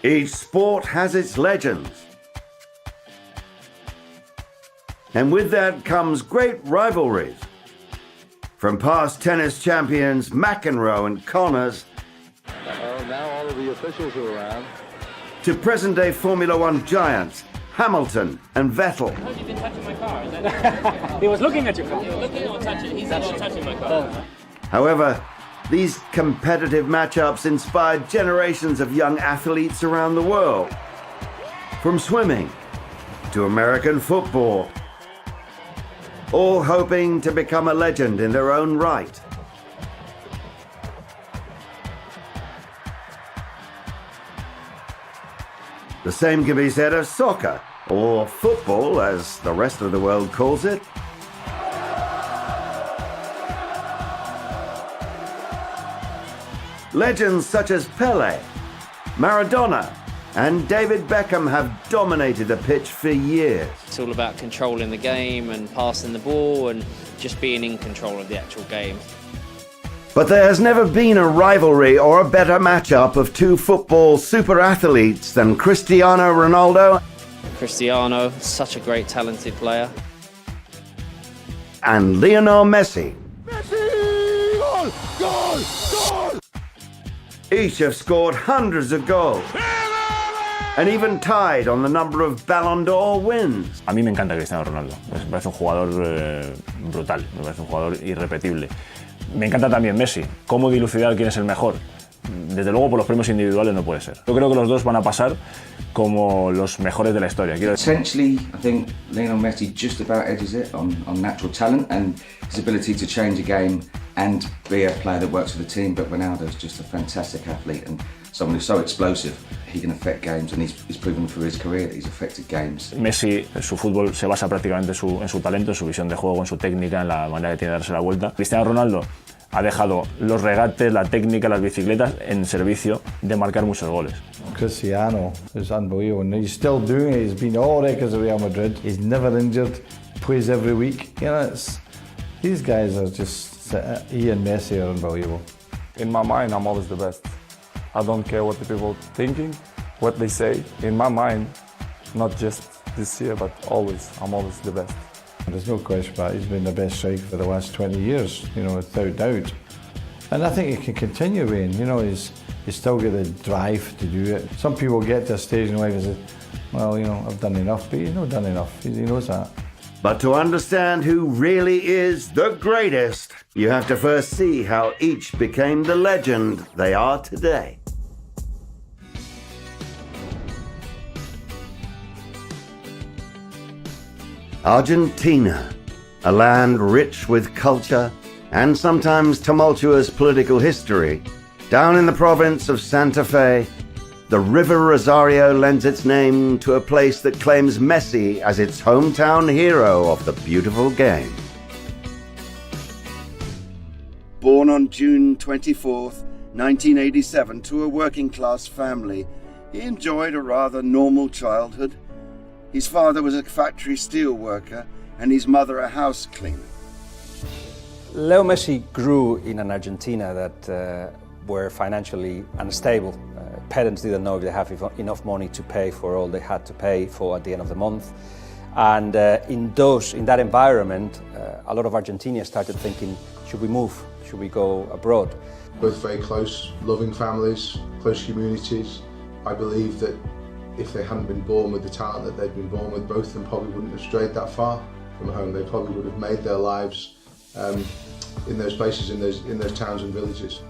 Each sport has its legends. And with that comes great rivalries. From past tennis champions McEnroe and Connors now all of the officials are around. to present-day Formula One giants Hamilton and Vettel. How have you been touching my car? Is that He was looking at your car. He was looking or touching? He's not touching my car. However, these competitive matchups inspired generations of young athletes around the world. From swimming to American football, all hoping to become a legend in their own right. The same can be said of soccer, or football as the rest of the world calls it. Legends such as Pelé, Maradona, and David Beckham have dominated the pitch for years. It's all about controlling the game and passing the ball and just being in control of the actual game. But there has never been a rivalry or a better matchup of two football super athletes than Cristiano Ronaldo Cristiano, such a great talented player. and Lionel Messi. Messi! Goal! Goal! Goal! Each have scored hundreds of goals and even tied on the number of Ballon d'Or wins. A mí me encanta Cristiano Ronaldo, me parece un jugador brutal, me parece un jugador irrepetible. Me encanta también Messi, cómo dilucidar quién es el mejor. Desde luego por los premios individuales no puede ser. Yo creo que los dos van a pasar como los mejores de la historia. Essentially, I think Lionel Messi just about edges it on natural talent and his ability to change a game and be a player that works for the team, but Ronaldo's just a fantastic athlete and someone who's so explosive. He can affect games and he's proven through his career that he's affected games. Messi, su fútbol se basa prácticamente en su talento, en su visión de juego, en su técnica, en la manera que tiene de darse la vuelta. Cristiano Ronaldo ha dejado los regates, la técnica, las bicicletas en servicio de marcar muchos goles. Cristiano is unbelievable and he's still doing it. He's been all records at Real Madrid. He's never injured, plays every week. You know, these guys are just, he and Messi are unbelievable. In my mind, I'm always the best. I don't care what the people are thinking, what they say. In my mind, not just this year, but always, I'm always the best. There's no question about it. He's been the best striker for the last 20 years, you know, without doubt. And I think he can continue being, you know, he's still got the drive to do it. Some people get to a stage in life and say, well, you know, I've done enough, but he's not done enough. He knows that. But to understand who really is the greatest, you have to first see how each became the legend they are today. Argentina, a land rich with culture and sometimes tumultuous political history. Down in the province of Santa Fe, the River Rosario lends its name to a place that claims Messi as its hometown hero of the beautiful game. Born on June 24th, 1987 to a working-class family, he enjoyed a rather normal childhood. His father was a factory steel worker and his mother a house cleaner. Leo Messi grew in an Argentina that were financially unstable. Parents didn't know if they have enough money to pay for all they had to pay for at the end of the month. And in that environment, a lot of Argentinians started thinking, should we move? Should we go abroad? Both very close, loving families, close communities. I believe that if they hadn't been born with the talent that they'd been born with, both of them probably wouldn't have strayed that far from home. They probably would have made their lives in those places, in those towns and villages.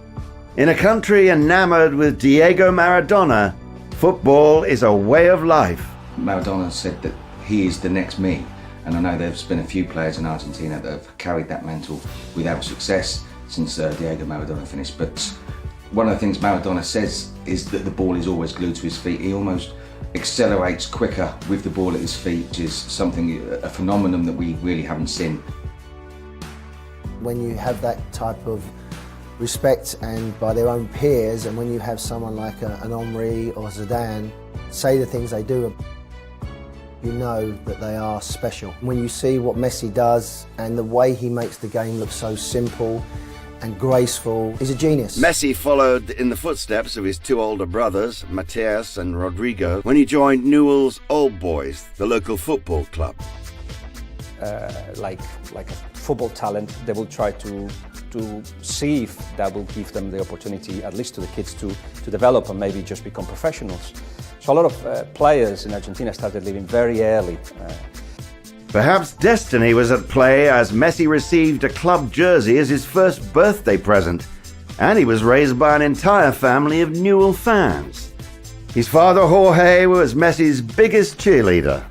In a country enamored with Diego Maradona, football is a way of life. Maradona said that he is the next me, and I know there's been a few players in Argentina that have carried that mantle without success since Diego Maradona finished. But one of the things Maradona says is that the ball is always glued to his feet. He almost accelerates quicker with the ball at his feet, which is something, a phenomenon that we really haven't seen. When you have that type of respect and by their own peers, and when you have someone like an Henry or Zidane say the things they do, you know that they are special. When you see what Messi does and the way he makes the game look so simple and graceful. He's a genius. Messi followed in the footsteps of his two older brothers, Mateus and Rodrigo, when he joined Newell's Old Boys, the local football club. Like a football talent, they will try to see if that will give them the opportunity, at least to the kids, to develop and maybe just become professionals. So a lot of players in Argentina started leaving very early. Perhaps destiny was at play as Messi received a club jersey as his first birthday present, and he was raised by an entire family of Newell fans. His father, Jorge, was Messi's biggest cheerleader.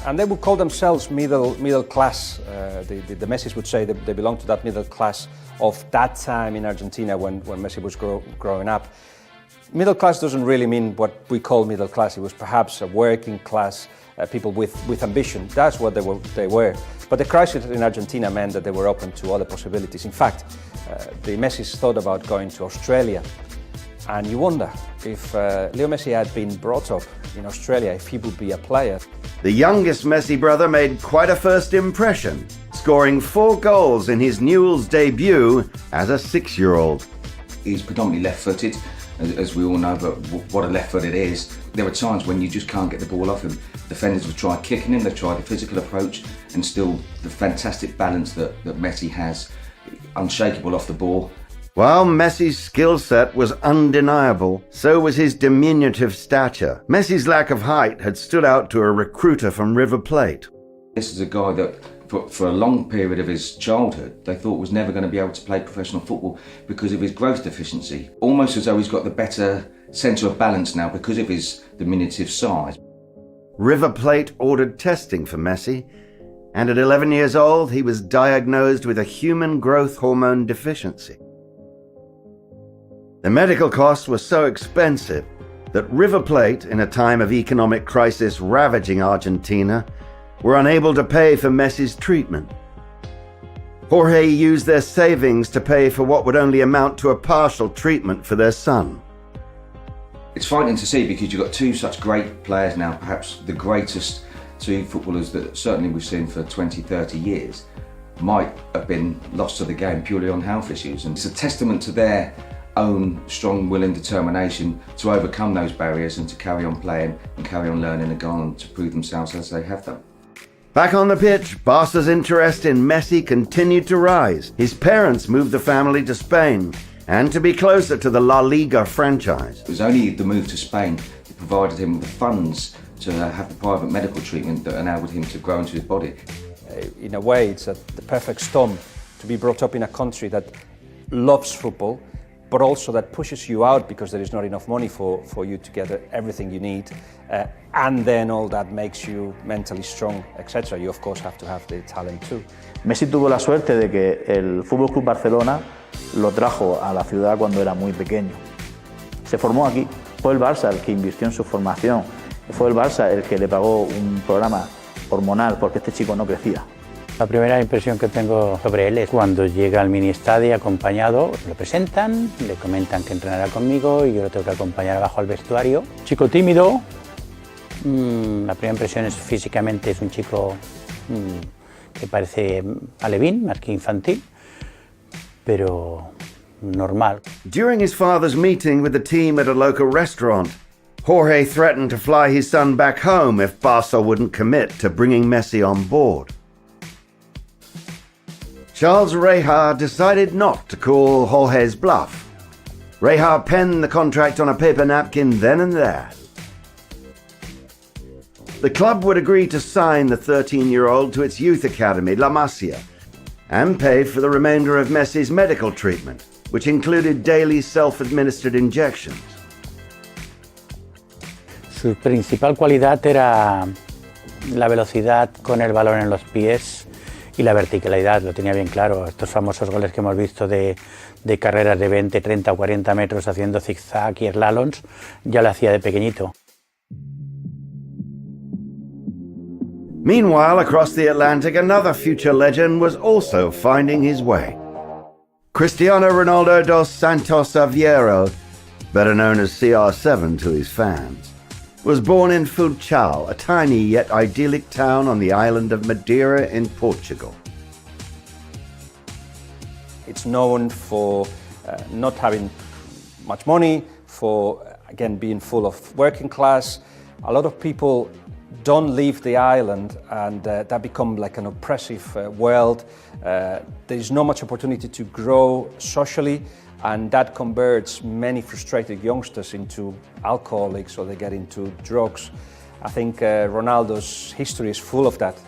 And they would call themselves middle class. The Messis would say that they belong to that middle class of that time in Argentina when Messi was growing up. Middle class doesn't really mean what we call middle class. It was perhaps a working class, people with ambition. That's what they were. But the crisis in Argentina meant that they were open to other possibilities. In fact, the Messis thought about going to Australia. And you wonder if Leo Messi had been brought up in Australia, if he would be a player. The youngest Messi brother made quite a first impression, scoring 4 goals in his Newell's debut as a 6-year-old. He's predominantly left-footed, as we all know, but what a left-footed is. There are times when you just can't get the ball off him. Defenders have tried kicking him, they've tried a physical approach, and still the fantastic balance that Messi has, unshakable off the ball. While Messi's skill set was undeniable, so was his diminutive stature. Messi's lack of height had stood out to a recruiter from River Plate. This is a guy that, for a long period of his childhood, they thought was never going to be able to play professional football because of his growth deficiency. Almost as though he's got the better centre of balance now because of his diminutive size. River Plate ordered testing for Messi, and at 11 years old, he was diagnosed with a human growth hormone deficiency. The medical costs were so expensive that River Plate, in a time of economic crisis ravaging Argentina, were unable to pay for Messi's treatment. Jorge used their savings to pay for what would only amount to a partial treatment for their son. It's frightening to see because you've got two such great players now, perhaps the greatest two footballers that certainly we've seen for 20, 30 years, might have been lost to the game purely on health issues. And it's a testament to their own strong will and determination to overcome those barriers and to carry on playing and carry on learning and go on to prove themselves as they have done. Back on the pitch, Barca's interest in Messi continued to rise. His parents moved the family to Spain and to be closer to the La Liga franchise. It was only the move to Spain that provided him with the funds to have the private medical treatment that enabled him to grow into his body. In a way, it's the perfect storm to be brought up in a country that loves football, but also that pushes you out because there is not enough money for you to get everything you need, and then all that makes you mentally strong, etc. You of course have to have the talent too. Messi tuvo la suerte de que el Fútbol Club Barcelona lo trajo a la ciudad cuando era muy pequeño. Se formó aquí, fue el Barça el que invirtió en su formación, fue el Barça el que le pagó un programa hormonal porque este chico no crecía. La primera impresión que tengo sobre él es cuando llega al mini estadio acompañado, lo presentan, le comentan que entrenará conmigo y yo lo tengo que acompañar abajo al vestuario. Chico tímido, la primera impresión es físicamente es un chico que parece alevín, más que infantil, pero normal. During his father's meeting with the team at a local restaurant, Jorge threatened to fly his son back home if Barca wouldn't commit to bringing Messi on board. Charles Reja decided not to call Jorge's bluff. Reja penned the contract on a paper napkin then and there. The club would agree to sign the 13-year-old to its youth academy, La Masia, and pay for the remainder of Messi's medical treatment, which included daily self-administered injections. Su principal cualidad era la velocidad con el balón en los pies y la verticalidad, lo tenía bien claro. Estos famosos goles que hemos visto de carreras de 20, 30 o 40 metros haciendo zigzag y slaloms, ya lo hacía de pequeñito. Meanwhile, across the Atlantic, another future legend was also finding his way. Cristiano Ronaldo dos Santos Aveiro, better known as CR7 to his fans, was born in Funchal, a tiny yet idyllic town on the island of Madeira in Portugal. It's known for not having much money, for again being full of working class. A lot of people don't leave the island, and that become like an oppressive world. There is not much opportunity to grow socially, and that converts many frustrated youngsters into alcoholics, or they get into drugs. I think Ronaldo's history is full of that.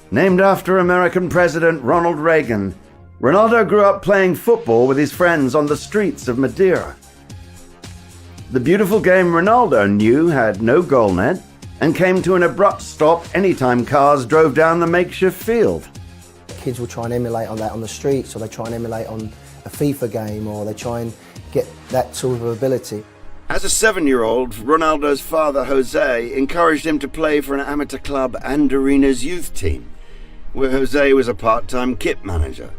Named after American President Ronald Reagan, Ronaldo grew up playing football with his friends on the streets of Madeira. The beautiful game Ronaldo knew had no goal net and came to an abrupt stop anytime cars drove down the makeshift field. Kids will try and emulate on that on the streets, or they try and emulate on a FIFA game, or they try and get that sort of ability. As a 7-year-old, Ronaldo's father, Jose, encouraged him to play for an amateur club Andorina's youth team, where Jose was a part-time kit manager.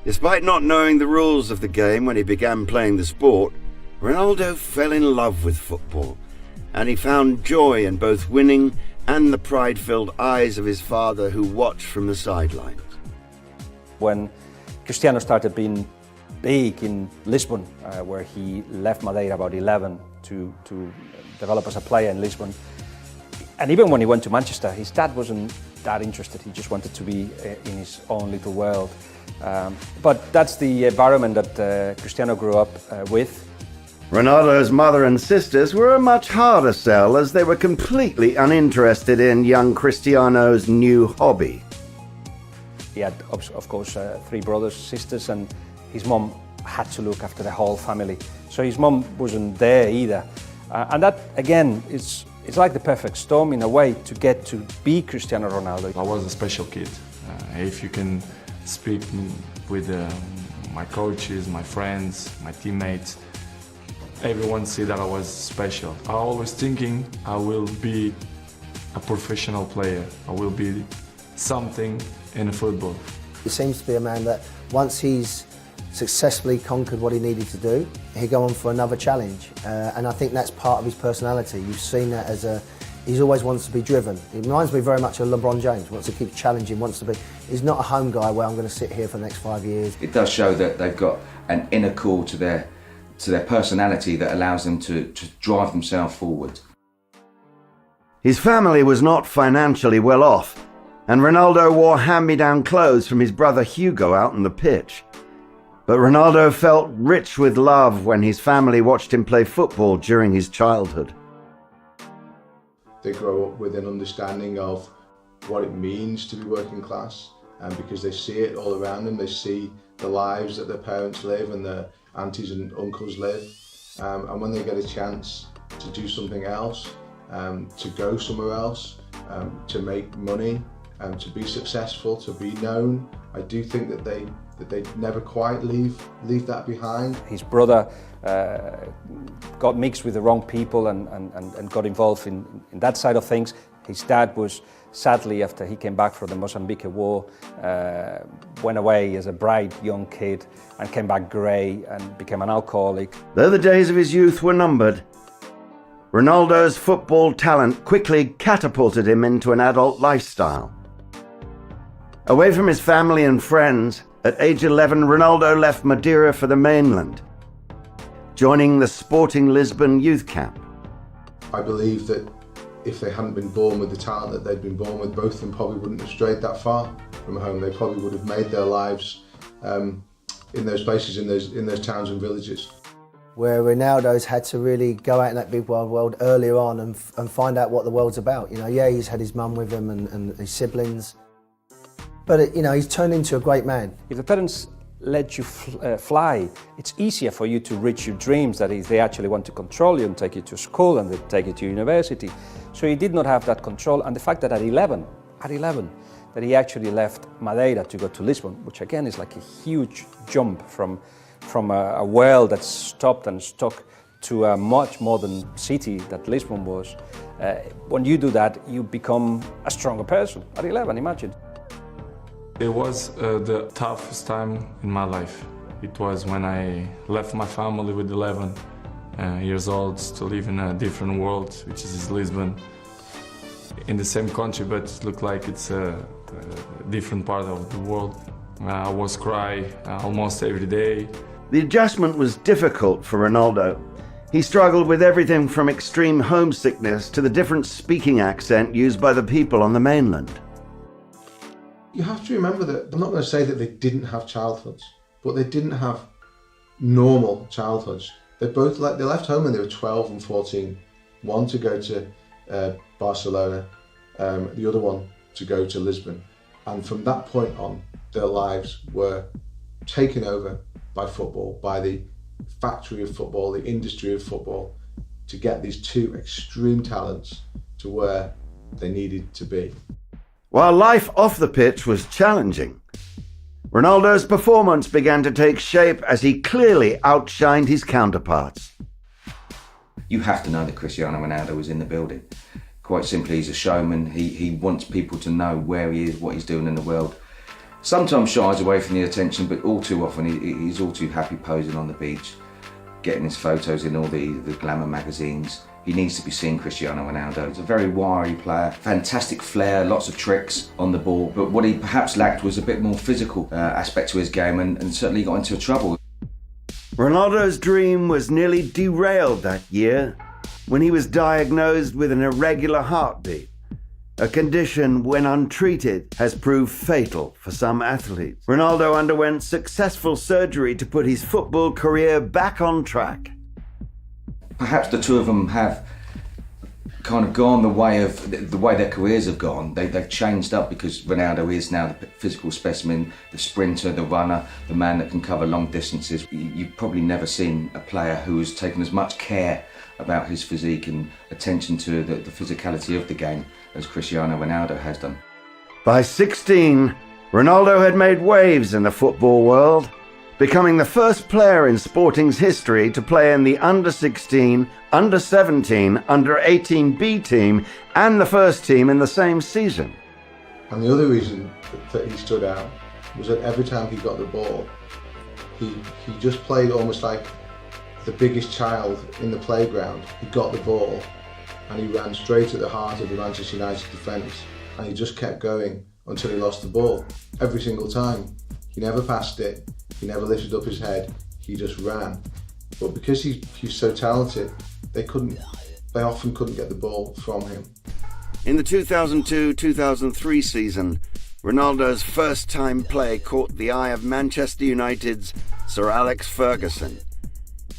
Despite not knowing the rules of the game when he began playing the sport, Ronaldo fell in love with football, and he found joy in both winning and the pride-filled eyes of his father who watched from the sidelines. When Cristiano started being big in Lisbon, where he left Madeira about 11 to develop as a player in Lisbon, and even when he went to Manchester, his dad wasn't that interested. He just wanted to be in his own little world. But that's the environment that Cristiano grew up with. Ronaldo's mother and sisters were a much harder sell, as they were completely uninterested in young Cristiano's new hobby. He had, of course, 3 brothers, sisters, and his mom had to look after the whole family. So his mom wasn't there either. And that, again, it's like the perfect storm in a way to get to be Cristiano Ronaldo. I was a special kid. If you can speak with my coaches, my friends, my teammates, everyone see that I was special. I always thinking I will be a professional player. I will be something in football. He seems to be a man that once he's successfully conquered what he needed to do, he'll go on for another challenge. And I think that's part of his personality. You've seen that he always wants to be driven. He reminds me very much of LeBron James, wants to keep challenging, he's not a home guy where I'm going to sit here for the next 5 years. It does show that they've got an inner core to their personality that allows them to drive themselves forward. His family was not financially well off, and Ronaldo wore hand-me-down clothes from his brother Hugo out on the pitch. But Ronaldo felt rich with love when his family watched him play football during his childhood. They grow up with an understanding of what it means to be working class, and because they see it all around them, they see the lives that their parents live and their aunties and uncles live, and when they get a chance to do something else, to go somewhere else, to make money, to be successful, to be known, I do think that they never quite leave that behind. His brother got mixed with the wrong people and got involved in that side of things. His dad was, sadly, after he came back from the Mozambique War, went away as a bright young kid and came back grey and became an alcoholic. Though the days of his youth were numbered, Ronaldo's football talent quickly catapulted him into an adult lifestyle. Away from his family and friends, at age 11, Ronaldo left Madeira for the mainland, joining the Sporting Lisbon youth camp. I believe that if they hadn't been born with the talent that they'd been born with, both of them probably wouldn't have strayed that far from home. They probably would have made their lives in those places, in those towns and villages. Where Ronaldo's had to really go out in that big wide world earlier on and find out what the world's about. You know, yeah, he's had his mum with him and his siblings, but you know, he's turned into a great man. If the parents let you fly, it's easier for you to reach your dreams. That is, they actually want to control you and take you to school and they take you to university. So he did not have that control, and the fact that at 11, that he actually left Madeira to go to Lisbon, which again is like a huge jump from a world that's stopped and stuck to a much modern city that Lisbon was. When you do that, you become a stronger person at 11, imagine. It was the toughest time in my life. It was when I left my family with 11 years old to live in a different world, which is Lisbon. In the same country, but it looked like it's a different part of the world. I was cry almost every day. The adjustment was difficult for Ronaldo. He struggled with everything from extreme homesickness to the different speaking accent used by the people on the mainland. You have to remember that, I'm not going to say that they didn't have childhoods, but they didn't have normal childhoods. They left home when they were 12 and 14. One to go to Barcelona, the other one to go to Lisbon. And from that point on, their lives were taken over by football, by the factory of football, the industry of football, to get these two extreme talents to where they needed to be. While life off the pitch was challenging, Ronaldo's performance began to take shape as he clearly outshined his counterparts. You have to know that Cristiano Ronaldo was in the building. Quite simply, he's a showman. He wants people to know where he is, what he's doing in the world. Sometimes shies away from the attention, but all too often he's all too happy posing on the beach, getting his photos in all the glamour magazines. He needs to be seen, Cristiano Ronaldo. He's a very wiry player, fantastic flair, lots of tricks on the ball, but what he perhaps lacked was a bit more physical aspect to his game, and certainly got into trouble. Ronaldo's dream was nearly derailed that year when he was diagnosed with an irregular heartbeat, a condition when untreated has proved fatal for some athletes. Ronaldo underwent successful surgery to put his football career back on track. Perhaps the two of them have kind of gone the way their careers have gone. They've changed up because Ronaldo is now the physical specimen, the sprinter, the runner, the man that can cover long distances. You've probably never seen a player who has taken as much care about his physique and attention to the physicality of the game as Cristiano Ronaldo has done. By 16, Ronaldo had made waves in the football world, becoming the first player in sporting's history to play in the under-16, under-17, under-18 B team and the first team in the same season. And the other reason that he stood out was that every time he got the ball, he just played almost like the biggest child in the playground. He got the ball and he ran straight at the heart of the Manchester United defence, and he just kept going until he lost the ball. Every single time. He never passed it, he never lifted up his head, he just ran. But because he's so talented, they often couldn't get the ball from him. In the 2002-2003 season, Ronaldo's first-time play caught the eye of Manchester United's Sir Alex Ferguson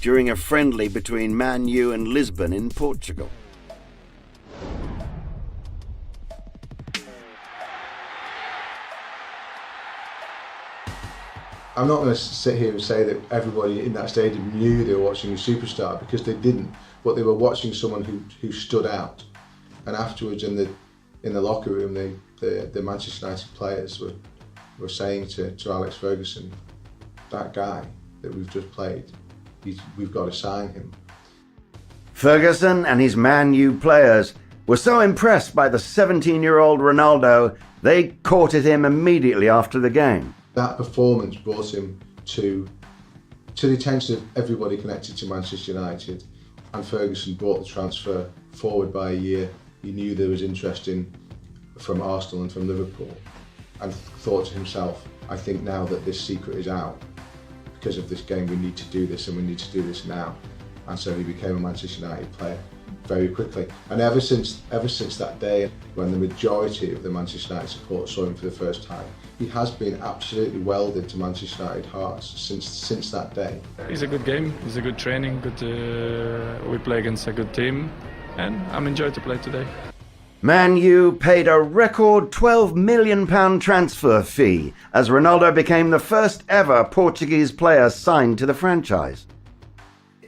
during a friendly between Man U and Lisbon in Portugal. I'm not going to sit here and say that everybody in that stadium knew they were watching a superstar, because they didn't, but they were watching someone who stood out. And afterwards in the locker room, the Manchester United players were saying to Alex Ferguson, that guy that we've just played, we've got to sign him. Ferguson and his Man U players were so impressed by the 17-year-old Ronaldo, they courted him immediately after the game. That performance brought him to the attention of everybody connected to Manchester United, and Ferguson brought the transfer forward by a year. He knew there was interest from Arsenal and from Liverpool, and thought to himself, I think now that this secret is out, because of this game, we need to do this, and we need to do this now. And so he became a Manchester United player very quickly. And ever since that day, when the majority of the Manchester United supporters saw him for the first time, he has been absolutely welded to Manchester United hearts since that day. It's a good game, it's a good training, we play against a good team, and I'm enjoying to play today. Man U paid a record £12 million transfer fee as Ronaldo became the first ever Portuguese player signed to the franchise.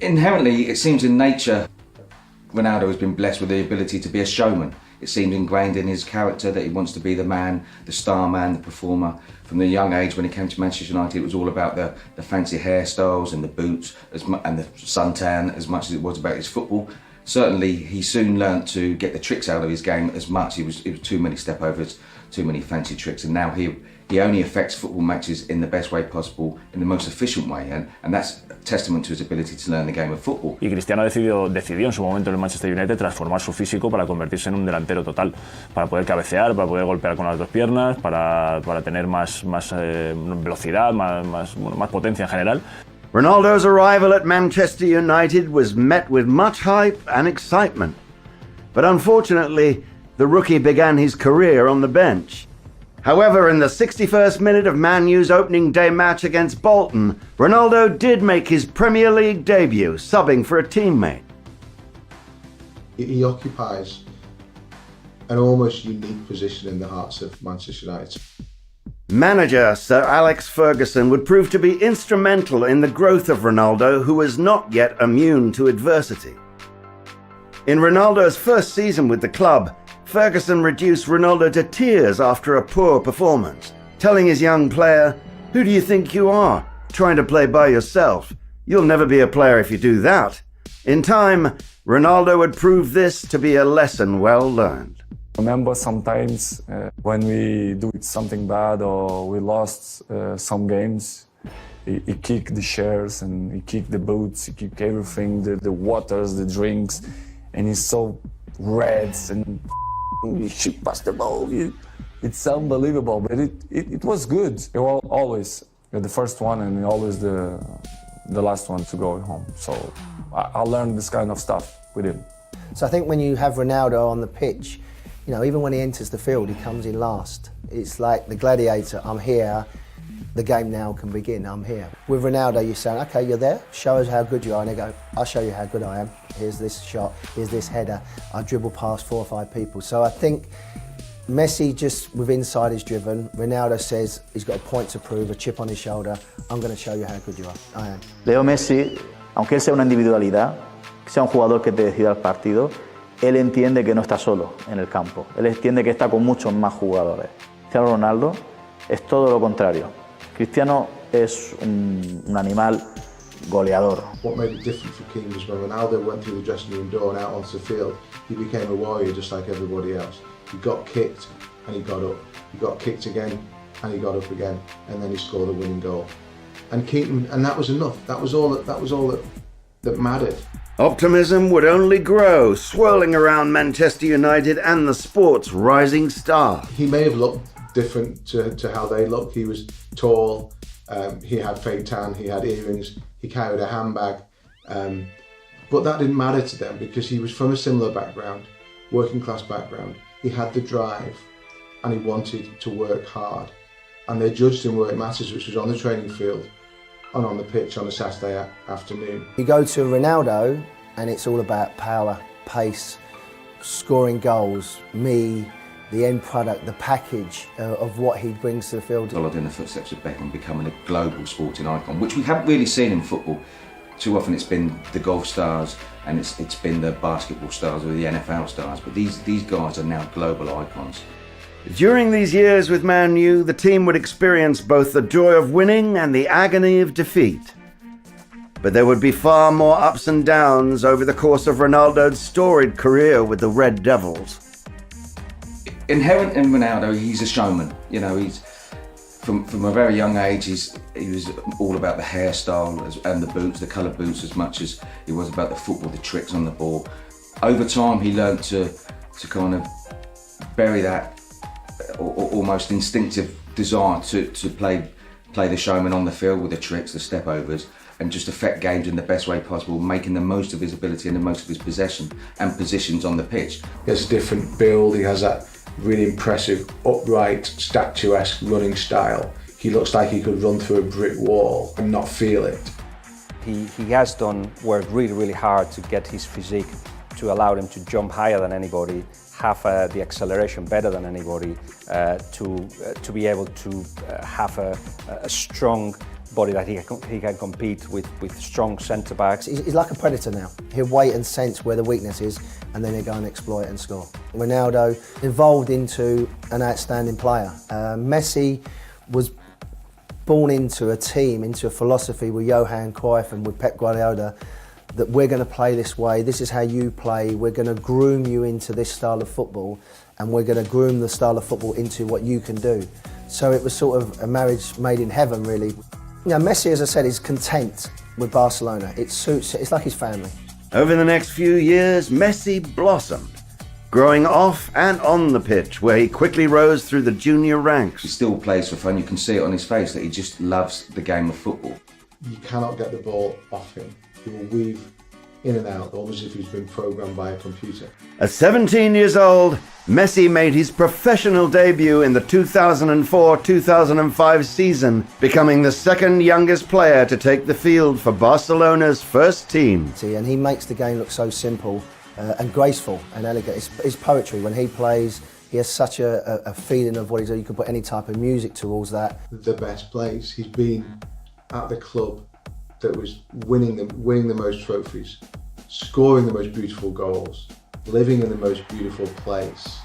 Inherently, it seems in nature, Ronaldo has been blessed with the ability to be a showman. It seemed ingrained in his character that he wants to be the man, the star man, the performer. From the young age when he came to Manchester United, it was all about the fancy hairstyles and the boots and the suntan as much as it was about his football. Certainly, he soon learnt to get the tricks out of his game as much. It was too many stepovers, too many fancy tricks, and now he he only affects football matches in the best way possible, in the most efficient way, and that's testament to his ability to learn the game of football. Y Cristiano decidió en su momento en el Manchester United transformar su físico para convertirse en un delantero total, para poder cabecear, para poder golpear con las dos piernas, para tener más velocidad, más potencia en general. Ronaldo's arrival at Manchester United was met with much hype and excitement. But unfortunately, the rookie began his career on the bench. However, in the 61st minute of Man U's opening day match against Bolton, Ronaldo did make his Premier League debut, subbing for a teammate. He occupies an almost unique position in the hearts of Manchester United. Manager Sir Alex Ferguson would prove to be instrumental in the growth of Ronaldo, who was not yet immune to adversity. In Ronaldo's first season with the club, Ferguson reduced Ronaldo to tears after a poor performance, telling his young player, "Who do you think you are, trying to play by yourself? You'll never be a player if you do that." In time, Ronaldo would prove this to be a lesson well learned. I remember sometimes when we do something bad or we lost some games, he kicked the chairs and he kicked the boots, he kicked everything, the waters, the drinks, and he's so red and he shoot past the ball. It's unbelievable, but it was good. It was always the first one and always the last one to go home. So I learned this kind of stuff with him. So I think when you have Ronaldo on the pitch, you know, even when he enters the field, he comes in last. It's like the gladiator, I'm here, the game now can begin, I'm here. With Ronaldo, you say, okay, you're there, show us how good you are. And they go, I'll show you how good I am. Here's this shot, here's this header. I dribble past 4 or 5 people. So I think Messi just with inside is driven. Ronaldo says he's got a point to prove, a chip on his shoulder. I'm going to show you how good you are. I am. Leo Messi, aunque él sea una individualidad, sea un jugador que te decida el partido, él entiende que no está solo en el campo. Él entiende que está con muchos más jugadores. Cristiano Ronaldo es todo lo contrario. Cristiano es un animal goleador. What made it different for Keane was when Ronaldo went through the dressing room door and out onto the field, he became a warrior just like everybody else. He got kicked and he got up. He got kicked again and he got up again, and then he scored a winning goal. And Keane, and that was enough. That was all that mattered. Optimism would only grow, swirling around Manchester United and the sport's rising star. He may have looked different to how they look. He was tall, he had fake tan, he had earrings, he carried a handbag. But that didn't matter to them because he was from a similar background, working class background. He had the drive and he wanted to work hard. And they judged him where it matters, which was on the training field and on the pitch on a Saturday afternoon. You go to Ronaldo and it's all about power, pace, scoring goals, the end product, the package of what he brings to the field. Followed in the footsteps of Beckham, becoming a global sporting icon, which we haven't really seen in football. Too often it's been the golf stars and it's been the basketball stars or the NFL stars, but these guys are now global icons. During these years with Man U, the team would experience both the joy of winning and the agony of defeat. But there would be far more ups and downs over the course of Ronaldo's storied career with the Red Devils. Inherent in Ronaldo, he's a showman. You know, he's from a very young age. He was all about the hairstyle and the boots, the coloured boots, as much as he was about the football, the tricks on the ball. Over time, he learned to kind of bury that almost instinctive desire to play the showman on the field with the tricks, the step overs, and just affect games in the best way possible, making the most of his ability and the most of his possession and positions on the pitch. He has a different build, he has that really impressive, upright, statuesque running style. He looks like he could run through a brick wall and not feel it. He has worked really, really hard to get his physique to allow him to jump higher than anybody, have the acceleration better than anybody, to be able to have a strong body that he can compete with strong centre backs. He's like a predator now. He'll wait and sense where the weakness is and then he'll go and exploit and score. Ronaldo evolved into an outstanding player. Messi was born into a team, into a philosophy with Johan Cruyff and with Pep Guardiola, that we're going to play this way, this is how you play, we're going to groom you into this style of football, and we're going to groom the style of football into what you can do. So it was sort of a marriage made in heaven, really. You know, Messi, as I said, is content with Barcelona. It suits, it's like his family. Over the next few years, Messi blossomed, growing off and on the pitch, where he quickly rose through the junior ranks. He still plays for fun. You can see it on his face that he just loves the game of football. You cannot get the ball off him. He will weave in and out, almost as if he's been programmed by a computer. At 17 years old, Messi made his professional debut in the 2004-2005 season, becoming the second youngest player to take the field for Barcelona's first team. And he makes the game look so simple and graceful and elegant. It's poetry. When he plays, he has such a feeling of what he's doing. You can put any type of music towards that. The best place. He's been at the club that was winning the most trophies, scoring the most beautiful goals, living in the most beautiful place,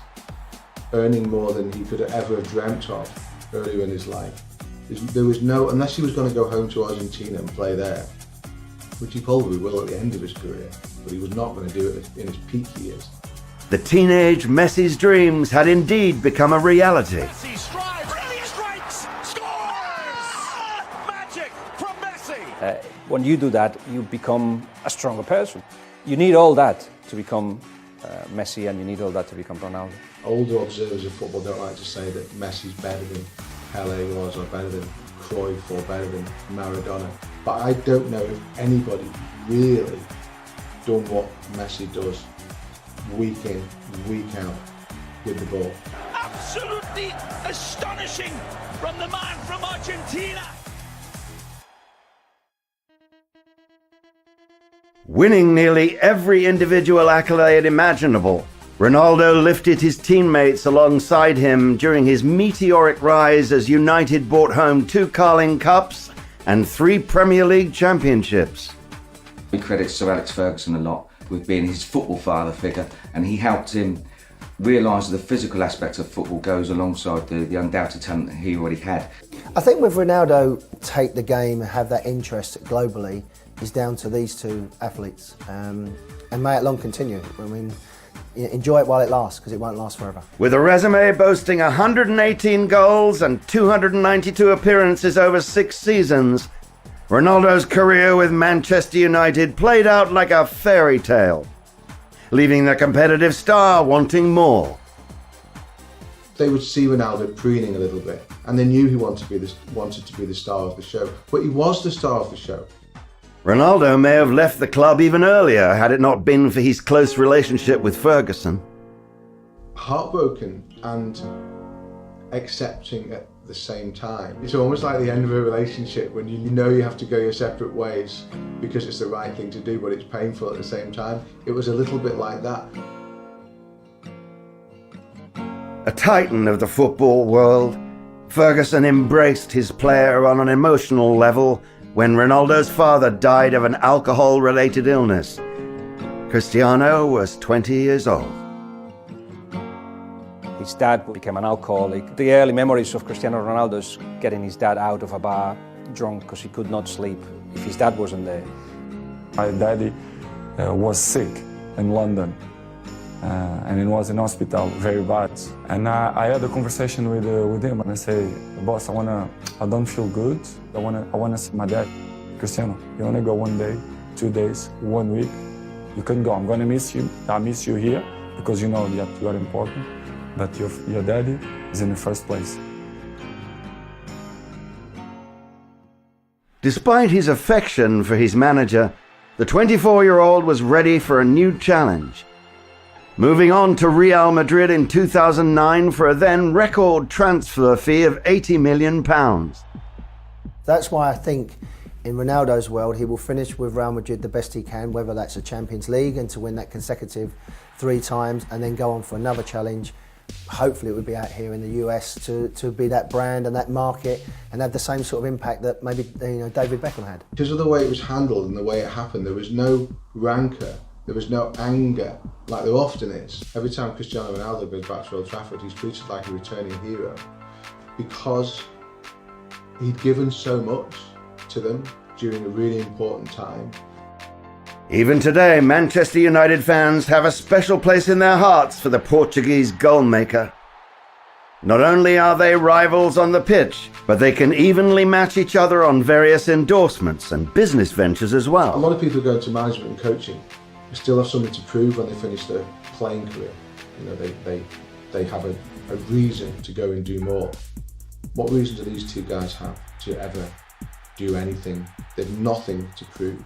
earning more than he could ever have dreamt of earlier in his life. There was no, unless he was going to go home to Argentina and play there, which he probably will at the end of his career, but he was not going to do it in his peak years. The teenage Messi's dreams had indeed become a reality. Messi strides, brilliant strikes, scores! Magic from Messi! When you do that, you become a stronger person. You need all that to become Messi, and you need all that to become Ronaldo. Older observers of football don't like to say that Messi's better than Pelé was, or better than Cruyff, or better than Maradona. But I don't know if anybody really done what Messi does week in, week out with the ball. Absolutely astonishing from the man from Argentina. Winning nearly every individual accolade imaginable, Ronaldo lifted his teammates alongside him during his meteoric rise as United brought home 2 Carling Cups and 3 Premier League championships. We credit Sir Alex Ferguson a lot with being his football father figure, and he helped him realise the physical aspect of football goes alongside the undoubted talent that he already had. I think with Ronaldo, take the game and have that interest globally is down to these 2 athletes, and may it long continue. I mean, enjoy it while it lasts, because it won't last forever. With a resume boasting 118 goals and 292 appearances over 6 seasons, Ronaldo's career with Manchester United played out like a fairy tale, leaving the competitive star wanting more. They would see Ronaldo preening a little bit, and they knew he wanted to be the star of the show. But he was the star of the show. Ronaldo may have left the club even earlier had it not been for his close relationship with Ferguson. Heartbroken and accepting at the same time. It's almost like the end of a relationship when you know you have to go your separate ways because it's the right thing to do, but it's painful at the same time. It was a little bit like that. A titan of the football world, Ferguson embraced his player on an emotional level when Ronaldo's father died of an alcohol-related illness. Cristiano was 20 years old. His dad became an alcoholic. The early memories of Cristiano Ronaldo's getting his dad out of a bar drunk because he could not sleep if his dad wasn't there. My daddy was sick in London and he was in hospital very bad. And I had a conversation with him and I say, boss, I don't feel good. I wanna see my dad. Cristiano, you wanna go 1 day, 2 days, 1 week? You can go. I'm gonna miss you. I miss you here because you know that you are important. But your daddy is in the first place. Despite his affection for his manager, the 24-year-old was ready for a new challenge. Moving on to Real Madrid in 2009 for a then record transfer fee of £80 million. That's why I think in Ronaldo's world he will finish with Real Madrid the best he can, whether that's a Champions League and to win that consecutive 3 times and then go on for another challenge. Hopefully it would be out here in the US to be that brand and that market and have the same sort of impact that maybe David Beckham had. Because of the way it was handled and the way it happened, there was no rancour, there was no anger like there often is. Every time Cristiano Ronaldo goes back to Old Trafford, he's treated like a returning hero because he'd given so much to them during a really important time. Even today, Manchester United fans have a special place in their hearts for the Portuguese goalmaker. Not only are they rivals on the pitch, but they can evenly match each other on various endorsements and business ventures as well. A lot of people go into management and coaching who still have something to prove when they finish their playing career. You know, they have a reason to go and do more. What reason do these two guys have to ever do anything? They've nothing to prove.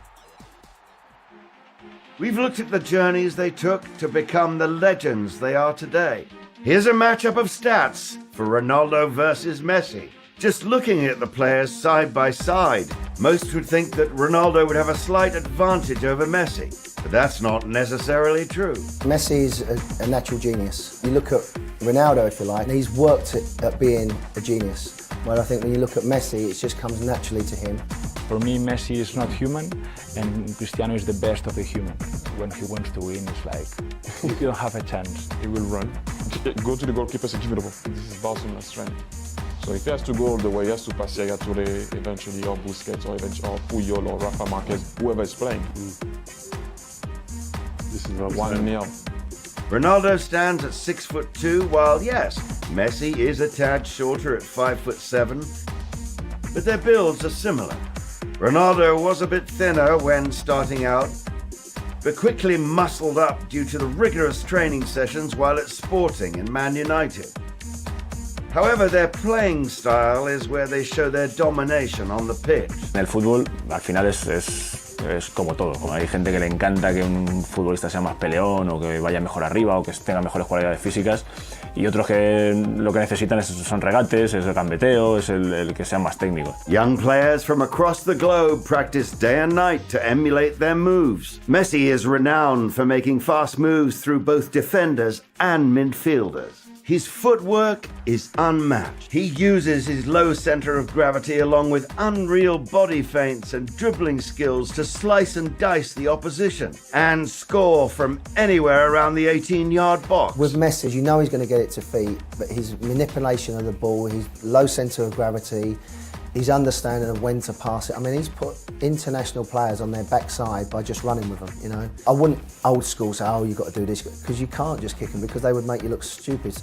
We've looked at the journeys they took to become the legends they are today. Here's a matchup of stats for Ronaldo versus Messi. Just looking at the players side by side, most would think that Ronaldo would have a slight advantage over Messi, but that's not necessarily true. Messi is a natural genius. You look at Ronaldo, if you like, and he's worked at being a genius. Well, I think when you look at Messi, it just comes naturally to him. For me, Messi is not human, and Cristiano is the best of the human. When he wants to win, it's like, you don't have a chance. He will run, go to the goalkeeper, say, give me the ball. This is Barcelona's strength. So if he has to go all the way, he has to pass Yaya Touré eventually, or Busquets, or Puyol, or Rafa Marquez, whoever is playing. This is a 1-0. Ronaldo stands at 6'2", while yes, Messi is a tad shorter at 5'7", but their builds are similar. Ronaldo was a bit thinner when starting out, but quickly muscled up due to the rigorous training sessions while at Sporting and Man United. However, their playing style is where they show their domination on the pitch. En el fútbol, al final es como todo. Hay gente que le encanta que un futbolista sea más peleón o que vaya mejor arriba o que tenga mejores cualidades físicas, y otros que lo que necesitan son regates, es el gambeteo, es el que sean más técnicos. Young players from across the globe practice day and night to emulate their moves. Messi is renowned for making fast moves through both defenders and midfielders. His footwork is unmatched. He uses his low center of gravity along with unreal body feints and dribbling skills to slice and dice the opposition and score from anywhere around the 18-yard box. With Messi, you know he's going to get it to feet, but his manipulation of the ball, his low center of gravity, his understanding of when to pass it. I mean, he's put international players on their backside by just running with them, you know. I wouldn't old school say, oh, you've got to do this, because you can't just kick them, because they would make you look stupid.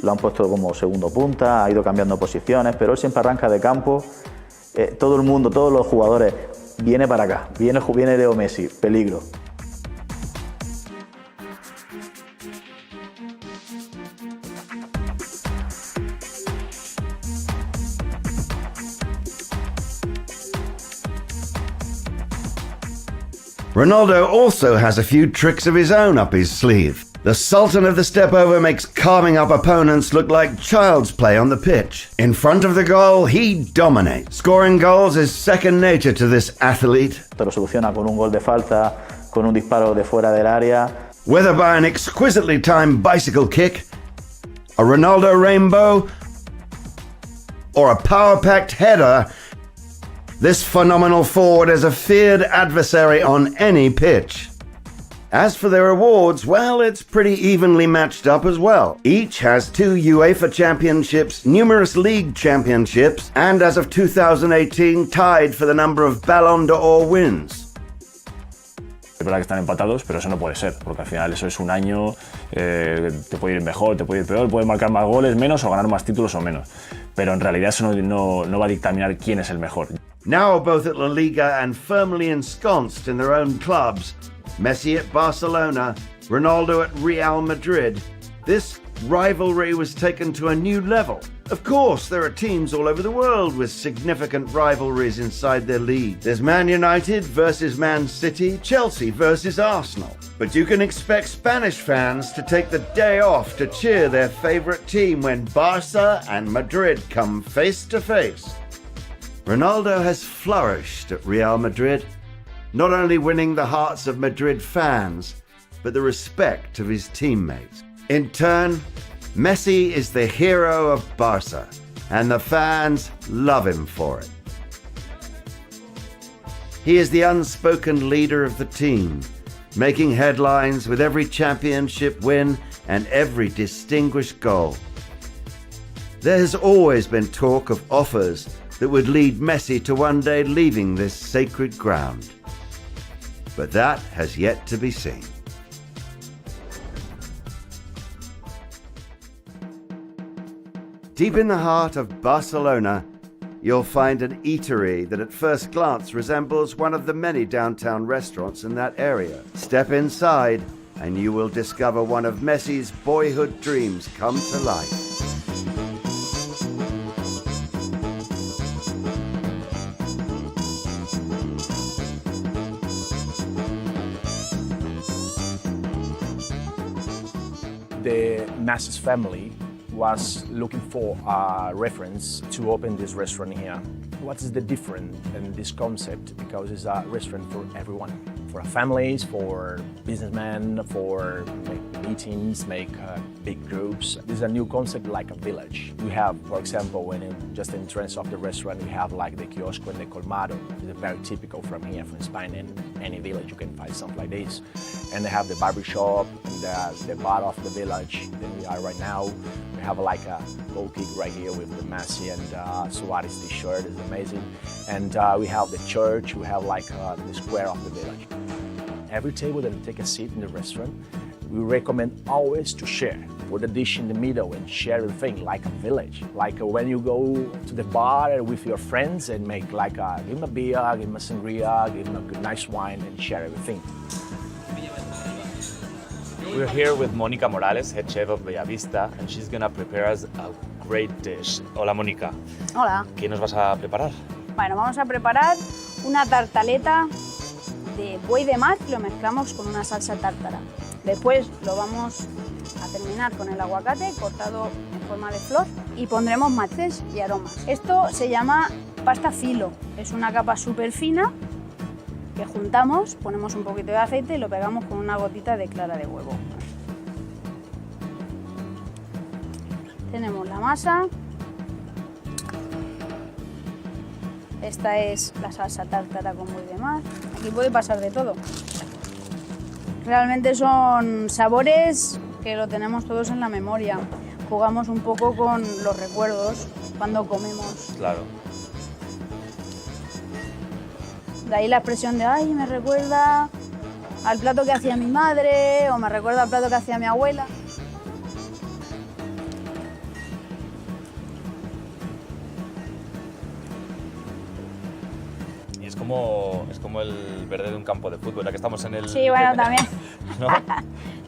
Lo han puesto como segundo punta, ha ido cambiando posiciones, pero él siempre arranca de campo. Todo el mundo, todos los jugadores, viene para acá, viene Leo Messi, peligro. Ronaldo also has a few tricks of his own up his sleeve. The Sultan of the Step-Over makes carving up opponents look like child's play on the pitch. In front of the goal, he dominates. Scoring goals is second nature to this athlete. Te lo soluciona con un gol de falta, con un disparo de fuera del área. Whether by an exquisitely timed bicycle kick, a Ronaldo rainbow, or a power-packed header, this phenomenal forward is a feared adversary on any pitch. As for their awards, well, it's pretty evenly matched up as well. Each has 2 UEFA championships, numerous league championships, and as of 2018, tied for the number of Ballon d'Or wins. Es verdad que están empatados, pero eso no puede ser, porque al final eso es un año, te puede ir mejor, te puede ir peor, puedes marcar más goles, menos, o ganar más títulos o menos. Pero en realidad eso no va a dictaminar quién es el mejor. Now both at La Liga and firmly ensconced in their own clubs, Messi at Barcelona, Ronaldo at Real Madrid, this rivalry was taken to a new level. Of course, there are teams all over the world with significant rivalries inside their league. There's Man United versus Man City, Chelsea versus Arsenal. But you can expect Spanish fans to take the day off to cheer their favorite team when Barca and Madrid come face to face. Ronaldo has flourished at Real Madrid, not only winning the hearts of Madrid fans, but the respect of his teammates. In turn, Messi is the hero of Barca, and the fans love him for it. He is the unspoken leader of the team, making headlines with every championship win and every distinguished goal. There has always been talk of offers that would lead Messi to one day leaving this sacred ground. but that has yet to be seen. Deep in the heart of Barcelona, you'll find an eatery that at first glance resembles one of the many downtown restaurants in that area. Step inside and you will discover one of Messi's boyhood dreams come to life. The Messi's family was looking for a reference to open this restaurant here. What is the difference in this concept? Because it's a restaurant for everyone, for families, for businessmen, for meetings, big groups. This is a new concept like a village. We have, for example, just in entrance of the restaurant, we have like the kiosco and the colmado. It's very typical from here, from Spain. In any village, you can find something like this. And they have the barber shop and the bar of the village. Then we are right now. We have like a goal kick right here with the Messi and Suarez t-shirt. It's amazing. And we have the church. We have like the square of the village. Every table that you take a seat in the restaurant, we recommend always to share. Put a dish in the middle and share the thing like a village. Like when you go to the bar with your friends and make like give them a beer, give them a sangria, give them a good, nice wine and share everything. We're here with Mónica Morales, head chef of Bellavista, and she's gonna prepare us a great dish. Hola, Mónica. Hola. ¿Qué nos vas a preparar? Bueno, vamos a preparar una tartaleta de buey de mar, lo mezclamos con una salsa tártara. Después lo vamos a terminar con el aguacate cortado en forma de flor y pondremos matices y aromas. Esto se llama pasta filo, es una capa súper fina que juntamos, ponemos un poquito de aceite y lo pegamos con una gotita de clara de huevo. Tenemos la masa. Esta es la salsa tártara con buey de mar. Aquí puede pasar de todo. Realmente son sabores que lo tenemos todos en la memoria. Jugamos un poco con los recuerdos cuando comemos. Claro. De ahí la expresión de, ay, me recuerda al plato que hacía mi madre o me recuerda al plato que hacía mi abuela. Y es como el verde de un campo de fútbol, ya que estamos en el... Sí, bueno, también. ¿No?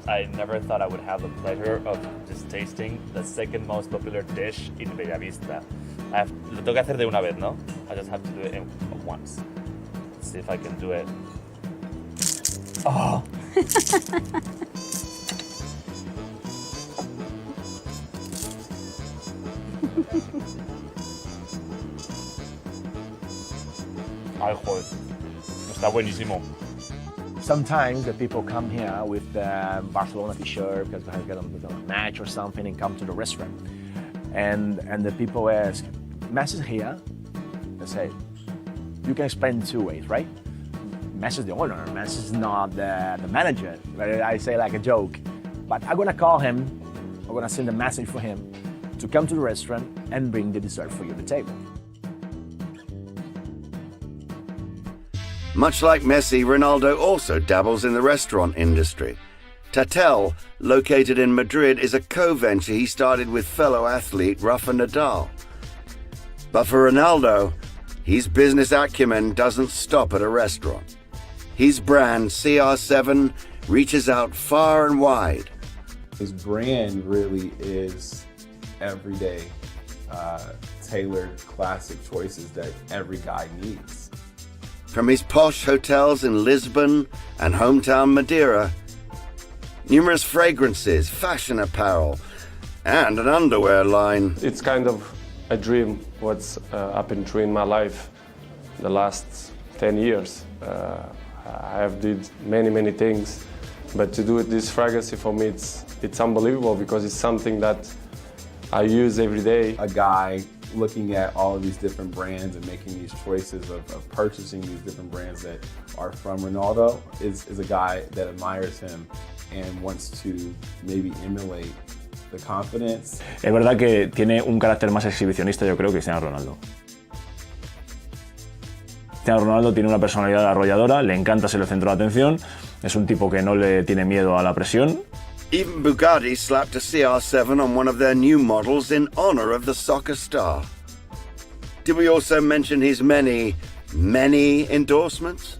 I never thought I would have the pleasure of just tasting the second most popular dish in Bellavista. Lo tengo que hacer de una vez, ¿no? I just have to do it once. See if I can do it. Oh! Ay, joder. Está buenísimo. Sometimes the people come here with the Barcelona t-shirt because they have got a match or something and come to the restaurant. And the people ask, Messi's here? They say, you can explain two ways, right? Messi's the owner, Messi's not the manager. But I say like a joke. But I'm gonna call him, I'm gonna send a message for him to come to the restaurant and bring the dessert for you to the table. Much like Messi, Ronaldo also dabbles in the restaurant industry. Tatel, located in Madrid, is a co-venture he started with fellow athlete Rafa Nadal. But for Ronaldo, his business acumen doesn't stop at a restaurant. His brand, CR7, reaches out far and wide. His brand really is everyday, tailored, classic choices that every guy needs. From his posh hotels in Lisbon and hometown Madeira, numerous fragrances, fashion apparel, and an underwear line. It's kind of a dream what's happened in my life the last 10 years. I have did many things, but to do it this fragrance for me it's unbelievable because it's something that I use every day. A guy looking at all of these different brands and making these choices of purchasing these different brands that are from Ronaldo is a guy that admires him and wants to maybe emulate the confidence. Es verdad que tiene un carácter más exhibicionista, yo creo, que Cristiano Ronaldo. Cristiano Ronaldo tiene una personalidad arrolladora, le encanta ser el centro de atención, es un tipo que no le tiene miedo a la presión. Even Bugatti slapped a CR7 on one of their new models in honor of the soccer star. Did we also mention his many endorsements?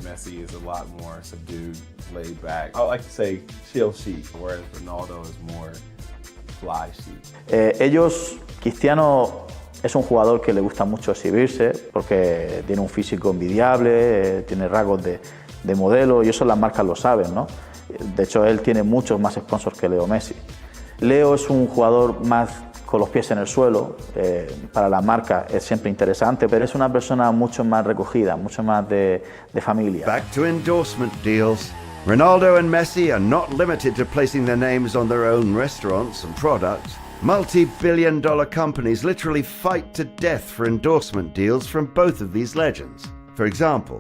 Messi is a lot more subdued, laid back. I like to say chill chic, whereas Ronaldo is more fly chic. Cristiano es un jugador que le gusta mucho exhibirse porque tiene un físico envidiable, tiene rasgos de modelo y eso las marcas lo saben, ¿no? De hecho, él tiene muchos más sponsors que Leo Messi. Leo es un jugador más con los pies en el suelo, para la marca es siempre interesante, pero es una persona mucho más recogida, mucho más de familia. Back to endorsement deals. Ronaldo and Messi are not limited to placing their names on their own restaurants and products. Multi-billion-dollar companies literally fight to death for endorsement deals from both of these legends. For example,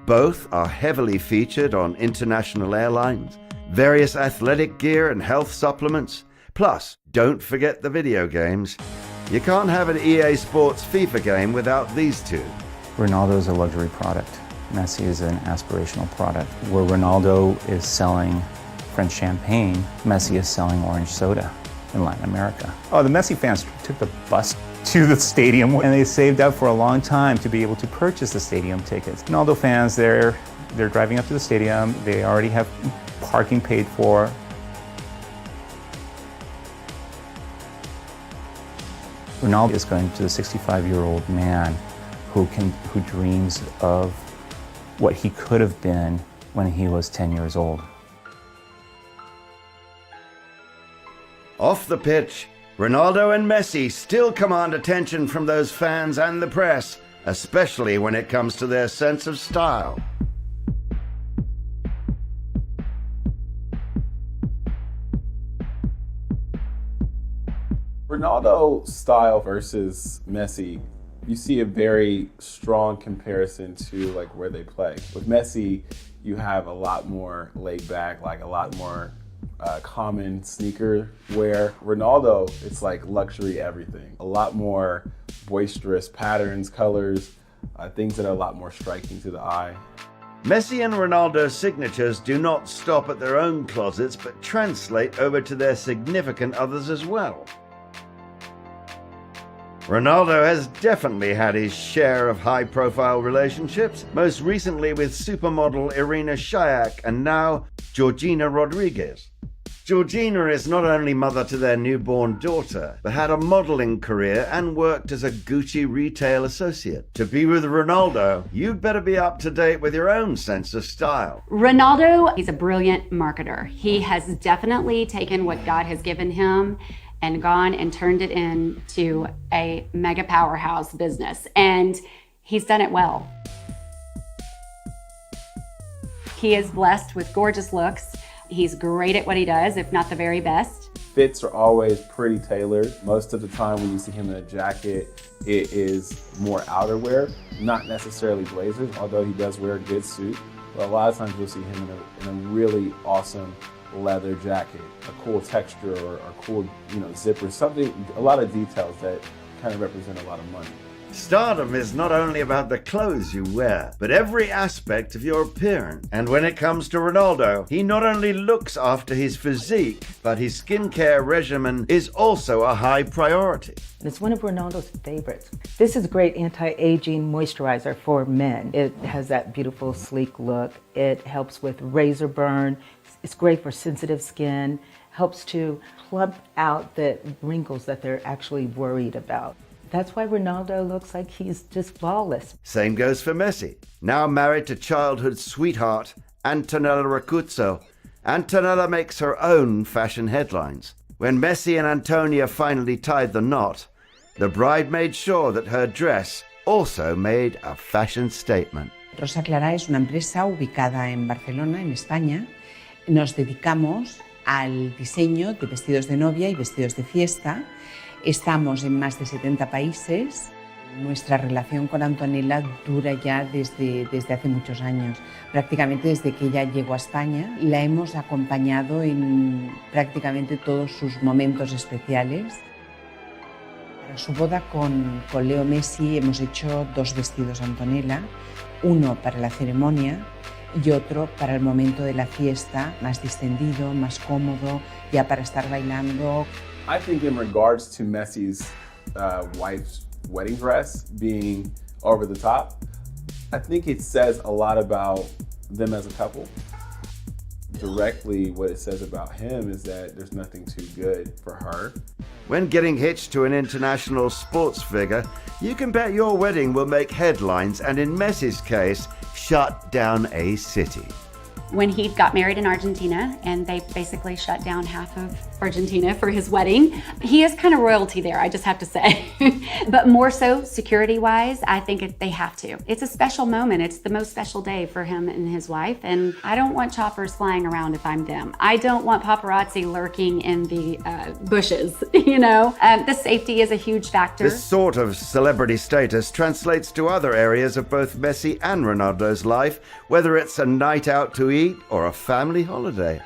both are heavily featured on international airlines, various athletic gear and health supplements. Plus, don't forget the video games. You can't have an EA Sports FIFA game without these two. Ronaldo is a luxury product. Messi is an aspirational product. Where Ronaldo is selling French champagne, Messi is selling orange soda in Latin America. Oh, the Messi fans took the bus to the stadium and they saved up for a long time to be able to purchase the stadium tickets. Ronaldo fans, they're driving up to the stadium, they already have parking paid for. Ronaldo is going to the 65-year-old man who dreams of what he could have been when he was 10 years old. Off the pitch, Ronaldo and Messi still command attention from those fans and the press, especially when it comes to their sense of style. Ronaldo's style versus Messi, you see a very strong comparison to like where they play. With Messi, you have a lot more laid back, like a lot more common sneaker wear. Ronaldo, it's like luxury everything. A lot more boisterous patterns, colors, things that are a lot more striking to the eye. Messi and Ronaldo's signatures do not stop at their own closets, but translate over to their significant others as well. Ronaldo has definitely had his share of high-profile relationships, most recently with supermodel Irina Shayk and now Georgina Rodriguez. Georgina is not only mother to their newborn daughter, but had a modeling career and worked as a Gucci retail associate. To be with Ronaldo, you'd better be up to date with your own sense of style. Ronaldo, he's a brilliant marketer. He has definitely taken what God has given him and gone and turned it into a mega powerhouse business. And he's done it well. He is blessed with gorgeous looks. He's great at what he does, if not the very best. Fits are always pretty tailored. Most of the time when you see him in a jacket, it is more outerwear, not necessarily blazers, although he does wear a good suit. But a lot of times you'll see him in a really awesome leather jacket, a cool texture or a cool, zipper, something, a lot of details that kind of represent a lot of money. Stardom is not only about the clothes you wear, but every aspect of your appearance. And when it comes to Ronaldo, he not only looks after his physique, but his skincare regimen is also a high priority. It's one of Ronaldo's favorites. This is a great anti-aging moisturizer for men. It has that beautiful, sleek look. It helps with razor burn. It's great for sensitive skin. Helps to plump out the wrinkles that they're actually worried about. That's why Ronaldo looks like he's just flawless. Same goes for Messi. Now married to childhood sweetheart Antonella Rocuzzo, Antonella makes her own fashion headlines. When Messi and Antonia finally tied the knot, the bride made sure that her dress also made a fashion statement. Rosa Clara es una empresa ubicada en Barcelona, en España. Nos dedicamos al diseño de vestidos de novia y vestidos de fiesta. Estamos en más de 70 países. Nuestra relación con Antonella dura ya desde hace muchos años. Prácticamente desde que ella llegó a España, la hemos acompañado en prácticamente todos sus momentos especiales. Para su boda con Leo Messi hemos hecho 2 vestidos Antonella, uno para la ceremonia y otro para el momento de la fiesta, más distendido, más cómodo, ya para estar bailando. I think in regards to Messi's wife's wedding dress being over the top, I think it says a lot about them as a couple. Directly, what it says about him is that there's nothing too good for her. When getting hitched to an international sports figure, you can bet your wedding will make headlines and, in Messi's case, shut down a city. When he got married in Argentina, and they basically shut down half of Argentina for his wedding, he is kind of royalty there, I just have to say. But more so, security-wise, I think they have to. It's a special moment. It's the most special day for him and his wife, and I don't want choppers flying around if I'm them. I don't want paparazzi lurking in the bushes, you know? The safety is a huge factor. This sort of celebrity status translates to other areas of both Messi and Ronaldo's life, whether it's a night out to eat or a family holiday.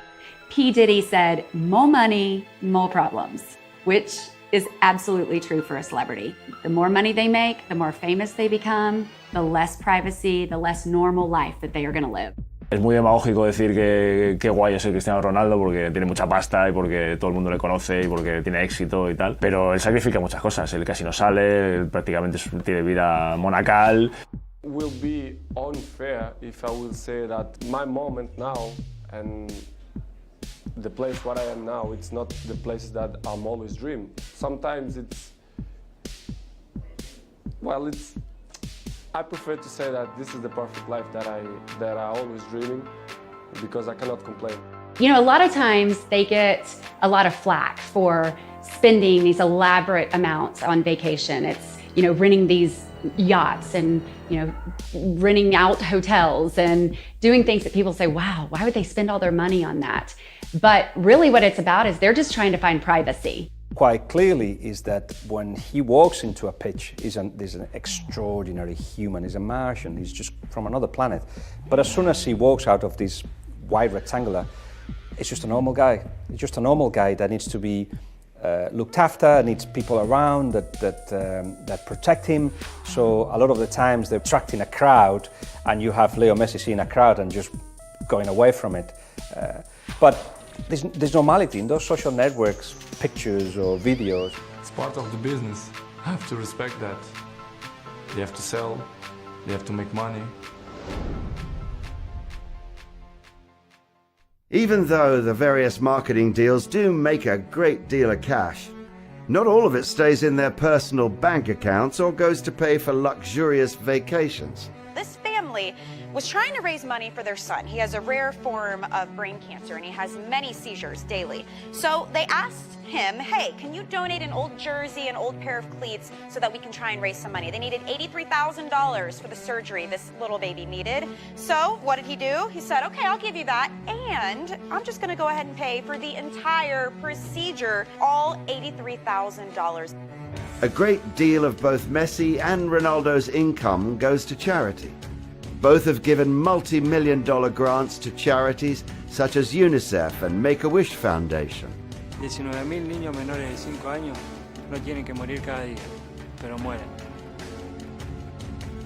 P. Diddy said, more money, more problems, which is absolutely true for a celebrity. The more money they make, the more famous they become, the less privacy, the less normal life that they are going to live. Es muy demagógico decir que guay es ser Cristiano Ronaldo porque tiene mucha pasta y porque todo el mundo le conoce y porque tiene éxito y tal, pero él sacrifica muchas cosas. Él casi no sale, él prácticamente tiene vida monacal. Will be unfair if I will say that my moment now and the place where I am now, it's not the place that I'm always dream. Sometimes I prefer to say that this is the perfect life that I always dreaming because I cannot complain. You know, a lot of times they get a lot of flack for spending these elaborate amounts on vacation. It's, you know, renting these yachts and, you know, renting out hotels and doing things that people say, wow, why would they spend all their money on that? But really what it's about is they're just trying to find privacy. Quite clearly is that when he walks into a pitch, he's an extraordinary human, he's a Martian, he's just from another planet. But as soon as he walks out of this wide rectangular, it's just a normal guy. It's just a normal guy that needs to be looked after, needs people around that protect him. So a lot of the times they're attracting a crowd and you have Leo Messi seeing a crowd and just going away from it. But there's normality in those social networks, pictures or videos. It's part of the business. I have to respect that. They have to sell, they have to make money. Even though the various marketing deals do make a great deal of cash, not all of it stays in their personal bank accounts or goes to pay for luxurious vacations. This family was trying to raise money for their son. He has a rare form of brain cancer and he has many seizures daily. So they asked him, hey, can you donate an old jersey, an old pair of cleats so that we can try and raise some money? They needed $83,000 for the surgery this little baby needed. So what did he do? He said, okay, I'll give you that. And I'm just gonna go ahead and pay for the entire procedure, all $83,000. A great deal of both Messi and Ronaldo's income goes to charity. Both have given multi-million-dollar grants to charities such as UNICEF and Make-A-Wish Foundation. 19,000 niños menores de 5 años no tienen que morir cada día, pero mueren.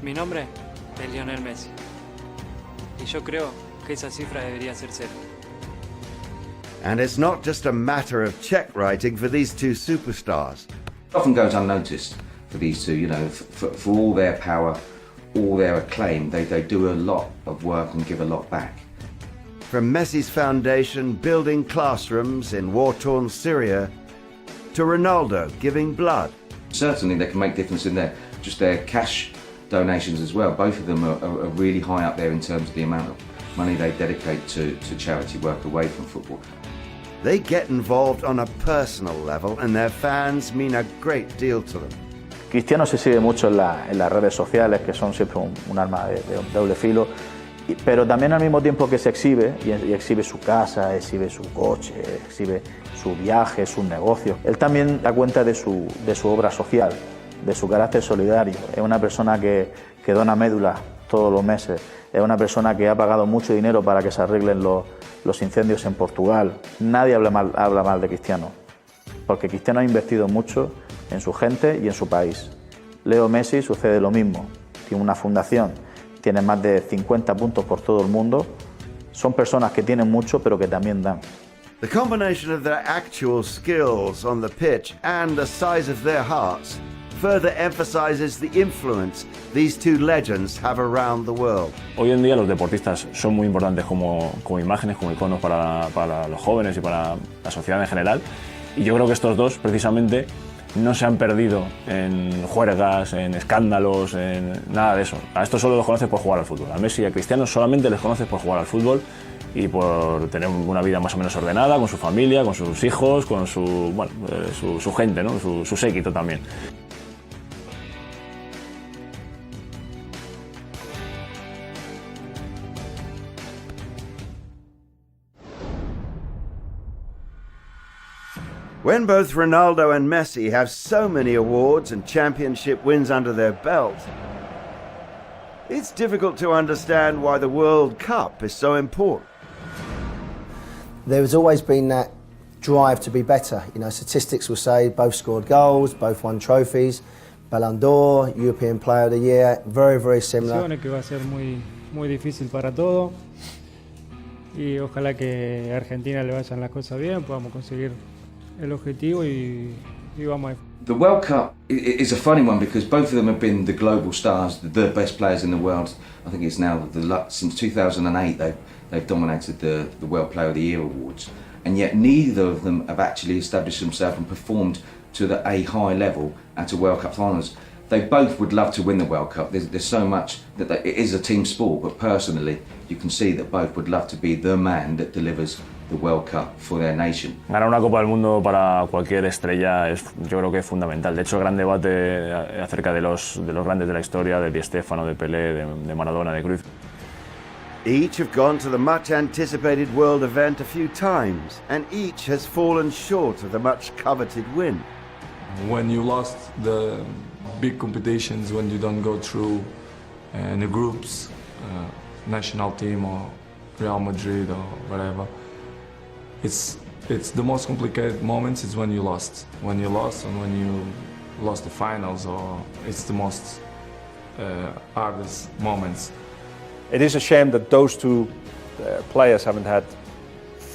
Mi nombre es Lionel Messi, y yo creo que esa cifra debería ser cero. And it's not just a matter of check writing for these two superstars. It often goes unnoticed for these two, you know, for all their power, all their acclaim, they do a lot of work and give a lot back. From Messi's foundation building classrooms in war-torn Syria to Ronaldo giving blood. Certainly they can make difference in their cash donations as well. Both of them are really high up there in terms of the amount of money they dedicate to charity work away from football. They get involved on a personal level and their fans mean a great deal to them. Cristiano se sigue mucho en las redes sociales, que son siempre un arma de doble filo, pero también al mismo tiempo que se exhibe, y exhibe su casa, exhibe su coche, exhibe su viaje, sus negocios, él también da cuenta de su obra social, de su carácter solidario. Es una persona que dona médulas todos los meses, es una persona que ha pagado mucho dinero para que se arreglen los incendios en Portugal. Nadie habla mal de Cristiano, porque Cristiano ha invertido mucho en su gente y en su país. Leo Messi sucede lo mismo. Tiene una fundación, tiene más de 50 puntos por todo el mundo. Son personas que tienen mucho pero que también dan. The combination of their actual skills on the pitch and the size of their hearts further emphasizes the influence these two legends have around the world. Hoy en día los deportistas son muy importantes como imágenes, como iconos para los jóvenes y para la sociedad en general. Y yo creo que estos dos, precisamente, no se han perdido en juergas, en escándalos, en nada de eso. A estos solo los conoces por jugar al fútbol. A Messi y a Cristiano solamente les conoces por jugar al fútbol y por tener una vida más o menos ordenada, con su familia, con sus hijos, con su gente, ¿no? su séquito también. When both Ronaldo and Messi have so many awards and championship wins under their belt, it's difficult to understand why the World Cup is so important. There has always been that drive to be better. You know, statistics will say both scored goals, both won trophies, Ballon d'Or, European Player of the Year, very, very similar. Que va a ser muy difícil para todo y ojalá que a Argentina le vayan las cosas bien, podamos conseguir el objetivo y vamos a... The World Cup is a funny one because both of them have been the global stars, the best players in the world. I think it's now since 2008 they've dominated the World Player of the Year awards, and yet neither of them have actually established themselves and performed to a high level at a World Cup finals. They both would love to win the World Cup. There's so much that it is a team sport, but personally you can see that both would love to be the man that delivers the World Cup for their nation. Ganar una Copa del Mundo para cualquier estrella yo creo que es fundamental. De hecho, el gran debate acerca de los grandes de la historia, de Di Stéfano, de Pelé, de Maradona, de Cruyff. Each have gone to the much anticipated world event a few times, and each has fallen short of the much coveted win. When you lost the big competitions, when you don't go through in the groups, national team or Real Madrid or whatever, it's the most complicated moments is when you lost and when you lost the finals, or it's the most hardest moments. It is a shame that those two players haven't had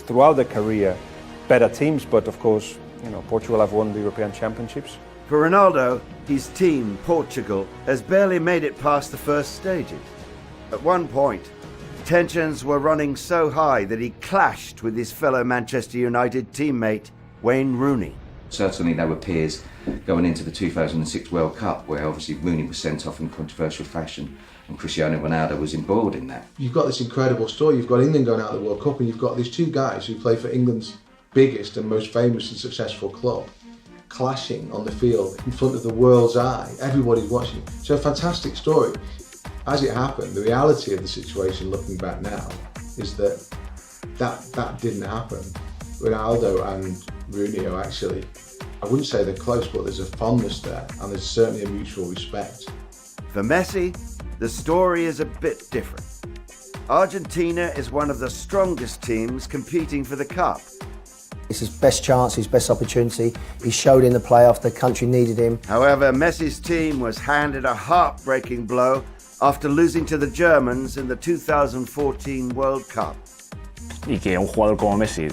throughout their career better teams, but of course, you know, Portugal have won the European Championships. For Ronaldo, his team, Portugal, has barely made it past the first stages. At one point, tensions were running so high that he clashed with his fellow Manchester United teammate, Wayne Rooney. Certainly they were peers going into the 2006 World Cup, where obviously Rooney was sent off in controversial fashion and Cristiano Ronaldo was embroiled in that. You've got this incredible story. You've got England going out of the World Cup and you've got these two guys who play for England's biggest and most famous and successful club clashing on the field in front of the world's eye. Everybody's watching. So a fantastic story. As it happened, the reality of the situation looking back now is that didn't happen. Ronaldo and Rooney are actually, I wouldn't say they're close, but there's a fondness there and there's certainly a mutual respect. For Messi, the story is a bit different. Argentina is one of the strongest teams competing for the Cup. It's his best chance, his best opportunity. He showed in the playoff, the country needed him. However, Messi's team was handed a heartbreaking blow after losing to the Germans in the 2014 World Cup. Y que un jugador como Messi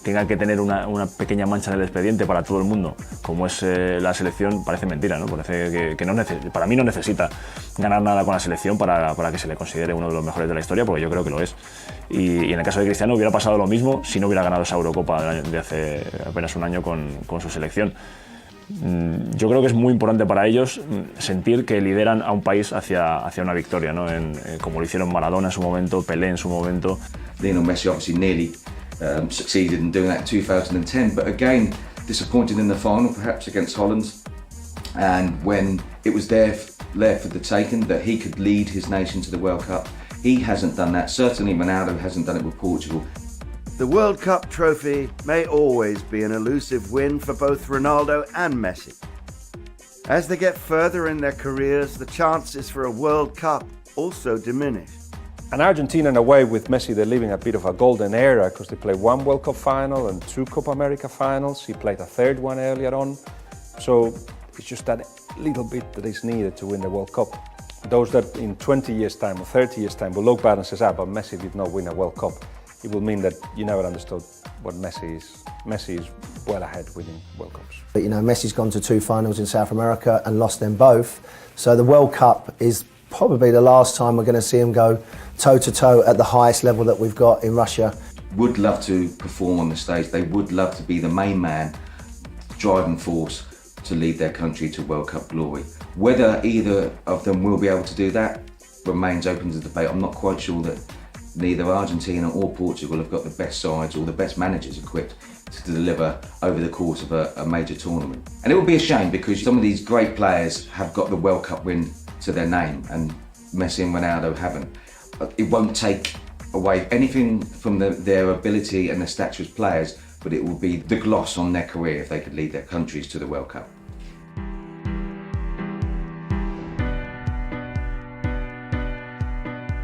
tenga que tener una pequeña mancha en el expediente para todo el mundo, como es la selección, parece mentira, ¿no? Parece que para mí no necesita ganar nada con la selección para que se le considere uno de los mejores de la historia, porque yo creo que lo es. Y en el caso de Cristiano hubiera pasado lo mismo si no hubiera ganado esa Eurocopa de hace apenas un año con su selección. Yo creo que es muy importante para ellos sentir que lideran a un país hacia una victoria, ¿no? Como lo hicieron Maradona en su momento, Pelé en su momento. Lionel Messi obviously nearly succeeded in doing that in 2010, but again disappointed in the final, perhaps against Holland. And when it was there for the taking that he could lead his nation to the World Cup, he hasn't done that. Certainly Ronaldo hasn't done it with Portugal. The World Cup trophy may always be an elusive win for both Ronaldo and Messi. As they get further in their careers, the chances for a World Cup also diminish. And Argentina, in a way, with Messi, they're living a bit of a golden era because they played one World Cup final and two Copa America finals. He played a third one earlier on. So It's just that little bit that is needed to win the World Cup. Those that in 20 years' time or 30 years' time will look back and say, but Messi did not win a World Cup, it will mean that you never understood what Messi is. Messi is well ahead winning World Cups. But you know, Messi's gone to 2 finals in South America and lost them both. So the World Cup is probably the last time we're going to see him go toe-to-toe at the highest level that we've got in Russia. Would love to perform on the stage. They would love to be the main man, driving force to lead their country to World Cup glory. Whether either of them will be able to do that remains open to debate. I'm not quite sure that neither Argentina or Portugal have got the best sides or the best managers equipped to deliver over the course of a major tournament. And it would be a shame because some of these great players have got the World Cup win to their name and Messi and Ronaldo haven't. It won't take away anything from their ability and their stature as players, but it will be the gloss on their career if they could lead their countries to the World Cup.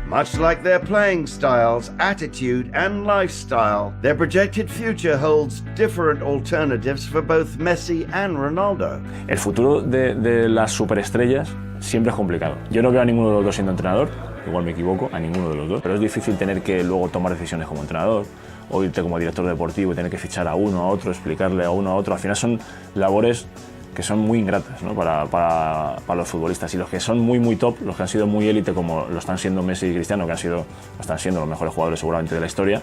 Much like their playing styles, attitude and lifestyle, their projected future holds different alternatives for both Messi and Ronaldo. El futuro de las superestrellas siempre es complicado. Yo no veo a ninguno de los dos siendo entrenador, igual me equivoco, a ninguno de los dos, pero es difícil tener que luego tomar decisiones como entrenador o irte como director deportivo y tener que fichar a uno, a otro, explicarle a uno, a otro. Al final son labores que son muy ingratas, ¿no? para los futbolistas, y los que son muy top, los que han sido muy élite como lo están siendo Messi y Cristiano, que están siendo los mejores jugadores seguramente de la historia,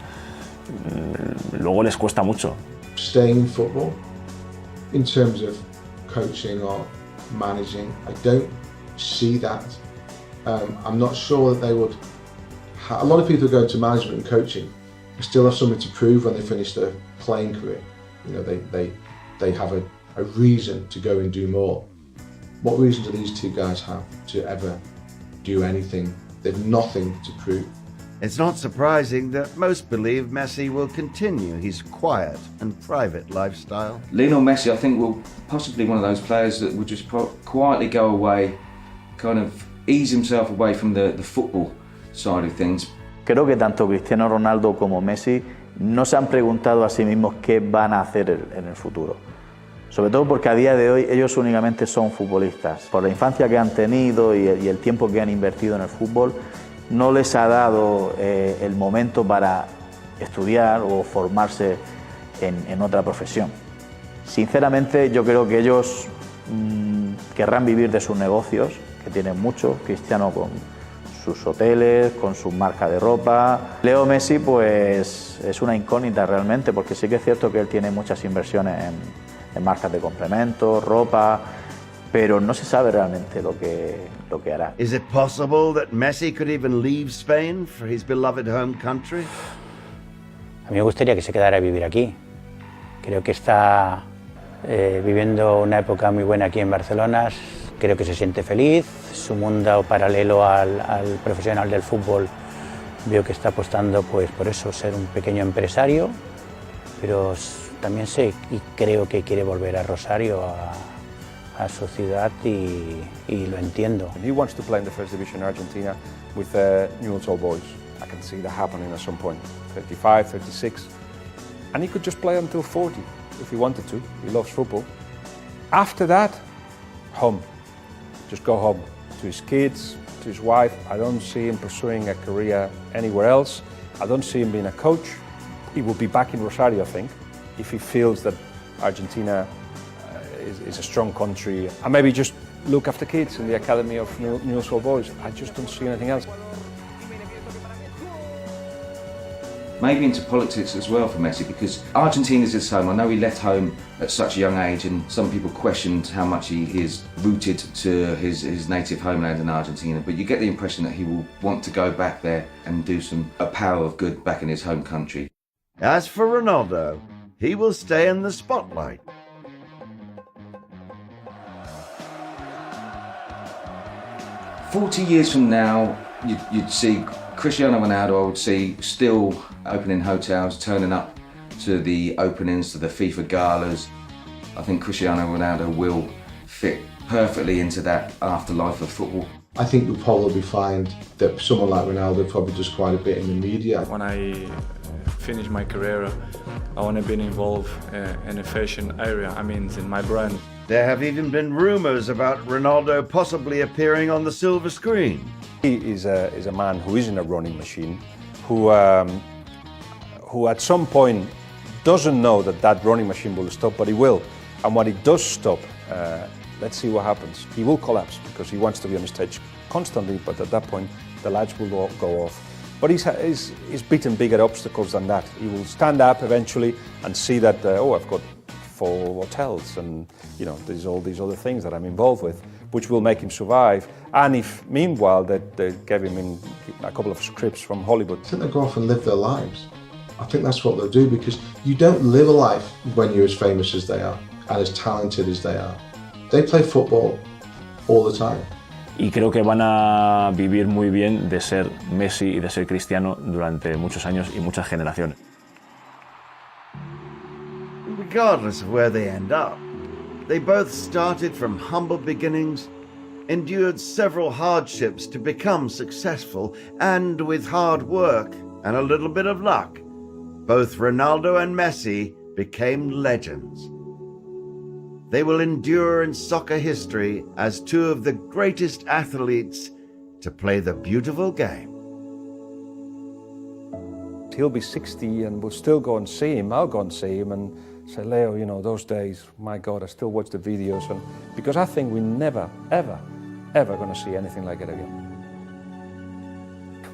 luego les cuesta mucho. Staying in football, in terms of coaching or managing, I don't see that. I'm not sure that they would. A lot of people go into management and coaching still have something to prove when they finish their playing career. You know, they have a reason to go and do more. What reason do these two guys have to ever do anything? They've nothing to prove. It's not surprising that most believe Messi will continue his quiet and private lifestyle. Lionel Messi, I think, will possibly one of those players that will just quietly go away, kind of ease himself away from the football side of things. Creo que tanto Cristiano Ronaldo como Messi no se han preguntado a sí mismos qué van a hacer en el futuro. Sobre todo porque a día de hoy ellos únicamente son futbolistas. Por la infancia que han tenido y el tiempo que han invertido en el fútbol, no les ha dado el momento para estudiar o formarse en otra profesión. Sinceramente, yo creo que ellos querrán vivir de sus negocios, que tienen muchos, Cristiano con sus hoteles, con su marca de ropa. Leo Messi pues es una incógnita realmente, porque sí que es cierto que él tiene muchas inversiones en marcas de complementos, ropa, pero no se sabe realmente lo que hará. Is it possible that Messi could even leave Spain for his beloved home country? A mí me gustaría que se quedara a vivir aquí. Creo que está viviendo una época muy buena aquí en Barcelona. Creo que se siente feliz. Su mundo paralelo al profesional del fútbol, veo que está apostando pues por eso, ser un pequeño empresario, pero también sé y creo que quiere volver a Rosario, a su ciudad, y lo entiendo. He wants to play in the first division in Argentina with Newell's Old Boys. I can see that happening at some point, 35, 36. And he could just play until 40 if he wanted to. He loves football. After that, home. Just go home to his kids, to his wife. I don't see him pursuing a career anywhere else. I don't see him being a coach. He will be back in Rosario, I think, if he feels that Argentina is a strong country, and maybe just look after kids in the academy of Newell's Old Boys. I just don't see anything else. Maybe into politics as well for Messi, because Argentina's his home. I know he left home at such a young age, and some people questioned how much he is rooted to his native homeland in Argentina, but you get the impression that he will want to go back there and do a power of good back in his home country. As for Ronaldo, he will stay in the spotlight. "40 years from now, you'd see Cristiano Ronaldo, I would see, still opening hotels, turning up to the openings, to the FIFA galas. I think Cristiano Ronaldo will fit perfectly into that afterlife of football. I think you'll probably find that someone like Ronaldo probably does quite a bit in the media. When I finish my career, I want to be involved in the fashion area, in my brand. There have even been rumors about Ronaldo possibly appearing on the silver screen. He is a man who is in a running machine, who at some point doesn't know that running machine will stop, but he will. And when it does stop, let's see what happens. He will collapse because he wants to be on the stage constantly, but at that point the lights will go off. But he's beaten bigger obstacles than that. He will stand up eventually and see that, I've got 4 hotels and, there's all these other things that I'm involved with, which will make him survive. And if, meanwhile, they gave him a couple of scripts from Hollywood. I think they'll go off and live their lives. I think that's what they'll do, because you don't live a life when you're as famous as they are and as talented as they are. They play football all the time. Y creo que van a vivir muy bien de ser Messi y de ser Cristiano durante muchos años y muchas generaciones. Regardless of where they end up, they both started from humble beginnings, endured several hardships to become successful, and with hard work and a little bit of luck, both Ronaldo and Messi became legends. They will endure in soccer history as 2 of the greatest athletes to play the beautiful game. He'll be 60 and we'll still go and see him. I'll go and see him and say, Leo, those days, my God, I still watch the videos. And because I think we're never, ever, ever going to see anything like it again.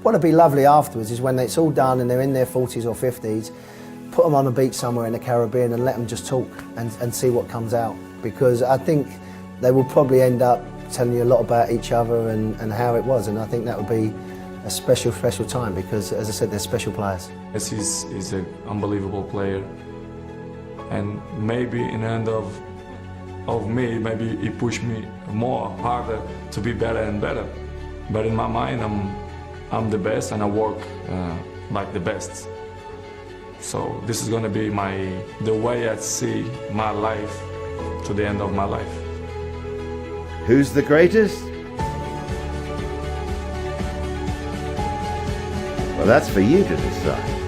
What'd be lovely afterwards is when it's all done and they're in their 40s or 50s, put them on a beach somewhere in the Caribbean and let them just talk and see what comes out. Because I think they will probably end up telling you a lot about each other and how it was, and I think that would be a special time, because, as I said, they're special players. Messi is an unbelievable player, and maybe in the end of me, maybe he pushed me more harder to be better and better. But in my mind, I'm the best, and I work like the best. So this is going to be the way I see my life to the end of my life. Who's the greatest? Well, that's for you to decide.